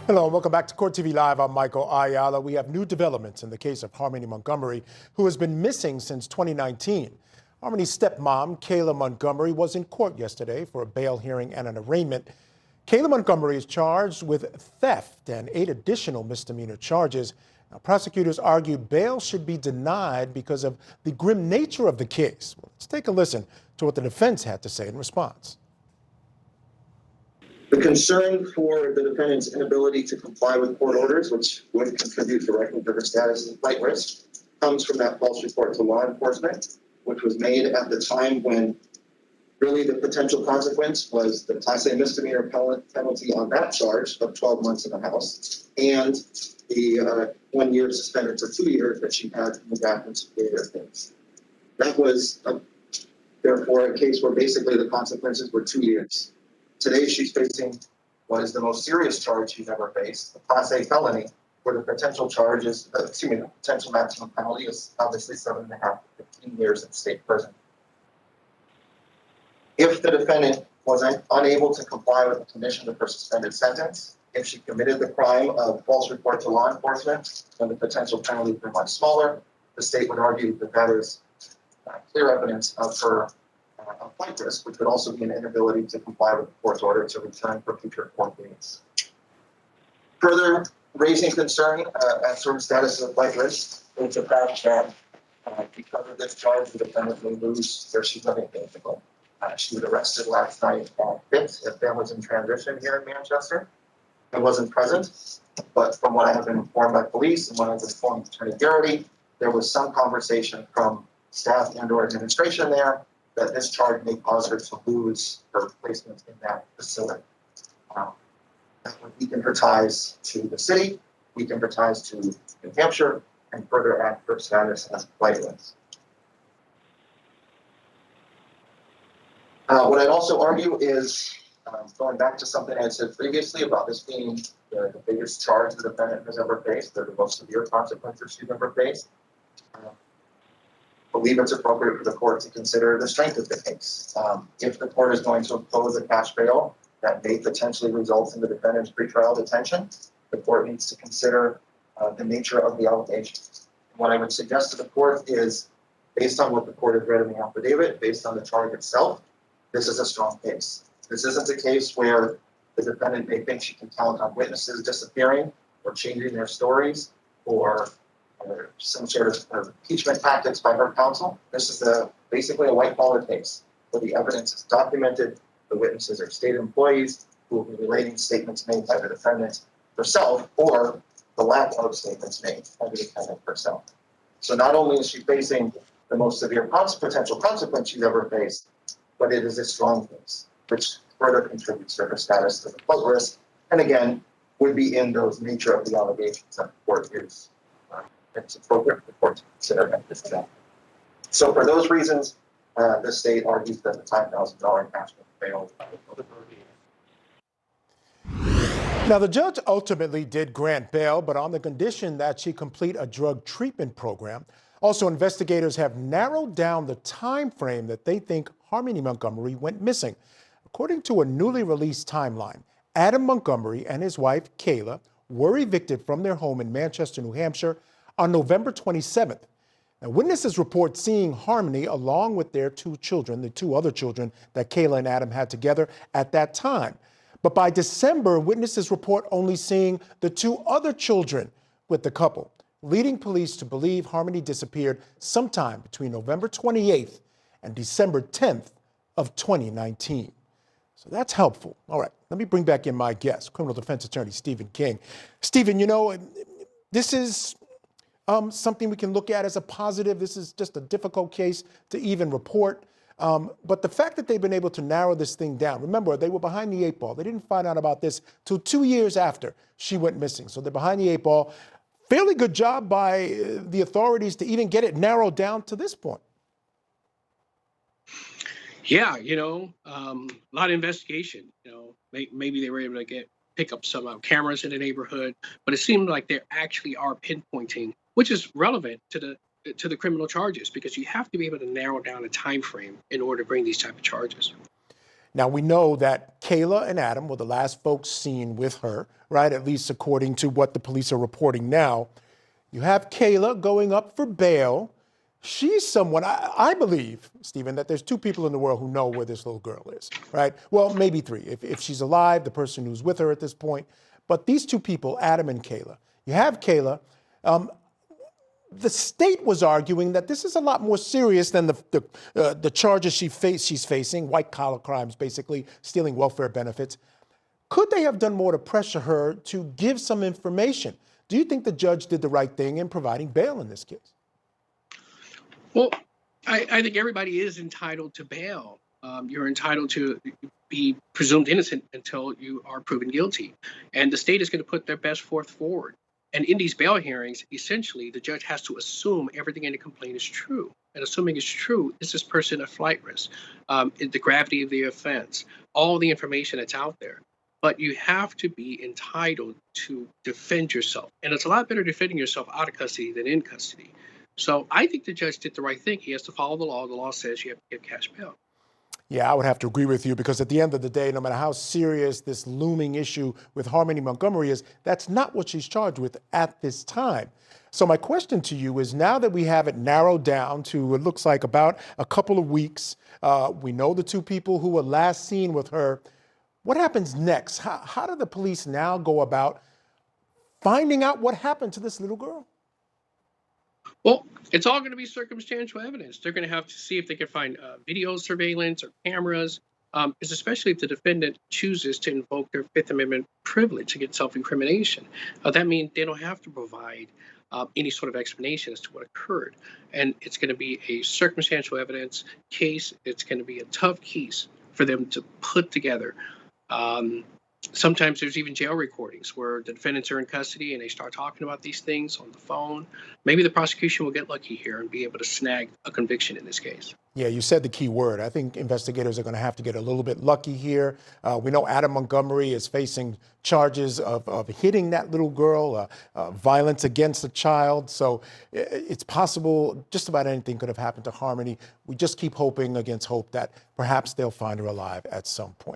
Hello, and welcome back to Court TV Live. I'm Michael Ayala. We have new developments in the case of Harmony Montgomery, who has been missing since 2019. Harmony's stepmom, Kayla Montgomery, was in court yesterday for a bail hearing and an arraignment. Kayla Montgomery is charged with theft and 8 additional misdemeanor charges. Now, prosecutors argued bail should be denied because of the grim nature of the case. Well, let's take a listen to what the defense had to say in response. The concern for the defendant's inability to comply with court orders, which would contribute directly to her status as flight risk, comes from that false report to law enforcement, which was made at the time when really the potential consequence was the Class A misdemeanor penalty on that charge of 12 months in the house and the 1 year suspended for 2 years that she had in the bathroom superior case. That was, therefore, a case where basically the consequences were 2 years. Today, she's facing what is the most serious charge she's ever faced, a Class A felony, where the potential charge is, the potential maximum penalty is obviously 7.5 to 15 years in state prison. If the defendant was unable to comply with the conditions of her suspended sentence, if she committed the crime of false report to law enforcement, then the potential penalty would be much smaller. The state would argue that that is clear evidence of her flight risk, which would also be an inability to comply with the court's order to return for future court dates. Further raising concern as to her status of flight risk is the fact that because of this charge, the defendant may lose where she's living basically. She was arrested last night at FIT, at Families in Transition here in Manchester. I wasn't present, but from what I have been informed by police and what I've been informed Attorney Garrity, there was some conversation from staff and or administration there that this charge may cause her to lose her placement in that facility. That would weaken her ties to the city, weaken her ties to New Hampshire, and further add her status as flightless. What I'd also argue is, going back to something I had said previously about this being the biggest charge the defendant has ever faced, the most severe consequences she's ever faced. I believe it's appropriate for the court to consider the strength of the case. If the court is going to impose a cash bail that may potentially result in the defendant's pretrial detention, the court needs to consider the nature of the allegations. What I would suggest to the court is, based on what the court has read in the affidavit, based on the charge itself, this is a strong case. This isn't a case where the defendant may think she can count on witnesses disappearing or changing their stories or some sort of impeachment tactics by her counsel. This is basically a white-collar case where the evidence is documented, the witnesses are state employees who will be relating statements made by the defendant herself or the lack of statements made by the defendant herself. So not only is she facing the most severe potential consequence she's ever faced, but it is a strong case, which further contributes to her status to the flight risk, and again, would be in those nature of the allegations that the court is. It's appropriate for the court to consider at this time. So for those reasons, the state argues that the $5,000 cash bail failed. Now, the judge ultimately did grant bail, but on the condition that she complete a drug treatment program. Also, investigators have narrowed down the time frame that they think Harmony Montgomery went missing. According to a newly released timeline, Adam Montgomery and his wife, Kayla, were evicted from their home in Manchester, New Hampshire on November 27th. Now, witnesses report seeing Harmony along with their 2 children, the 2 other children that Kayla and Adam had together at that time. But by December, witnesses report only seeing the 2 other children with the couple, leading police to believe Harmony disappeared sometime between November 28th and December 10th of 2019. So that's helpful. All right, let me bring back in my guest, criminal defense attorney Stephen King. Stephen, you know, this is something we can look at as a positive. This is just a difficult case to even report. But the fact that they've been able to narrow this thing down, remember, they were behind the 8 ball. They didn't find out about this till 2 years after she went missing. So they're behind the 8 ball. Fairly good job by the authorities to even get it narrowed down to this point. Yeah, a lot of investigation. Maybe they were able to pick up some cameras in the neighborhood, but it seemed like they actually are pinpointing, which is relevant to the criminal charges, because you have to be able to narrow down a time frame in order to bring these type of charges. Now, we know that Kayla and Adam were the last folks seen with her, right? At least according to what the police are reporting now. You have Kayla going up for bail. She's someone, I believe, Stephen, that there's two people in the world who know where this little girl is, right? Well, maybe three, if she's alive, the person who's with her at this point. But these two people, Adam and Kayla. You have Kayla. The state was arguing that this is a lot more serious than the charges she's facing, white-collar crimes, basically, stealing welfare benefits. Could they have done more to pressure her to give some information? Do you think the judge did the right thing in providing bail in this case? Well, I think everybody is entitled to bail. You're entitled to be presumed innocent until you are proven guilty. And the state is going to put their best forth forward. And in these bail hearings, essentially, the judge has to assume everything in the complaint is true. And assuming it's true, is this person a flight risk? The gravity of the offense, all the information that's out there. But you have to be entitled to defend yourself. And it's a lot better defending yourself out of custody than in custody. So I think the judge did the right thing. He has to follow the law. The law says you have to give cash bail. Yeah, I would have to agree with you because at the end of the day, no matter how serious this looming issue with Harmony Montgomery is, that's not what she's charged with at this time. So my question to you is, now that we have it narrowed down to, it looks like about a couple of weeks, we know the two people who were last seen with her. What happens next? How do the police now go about finding out what happened to this little girl? Well, it's all going to be circumstantial evidence. They're going to have to see if they can find video surveillance or cameras, especially if the defendant chooses to invoke their Fifth Amendment privilege against self-incrimination. That means they don't have to provide any sort of explanation as to what occurred. And it's going to be a circumstantial evidence case. It's going to be a tough case for them to put together. Sometimes there's even jail recordings where the defendants are in custody and they start talking about these things on the phone. Maybe the prosecution will get lucky here and be able to snag a conviction in this case. Yeah, you said the key word. I think investigators are going to have to get a little bit lucky here. We know Adam Montgomery is facing charges of hitting that little girl, violence against a child. So it's possible just about anything could have happened to Harmony. We just keep hoping against hope that perhaps they'll find her alive at some point.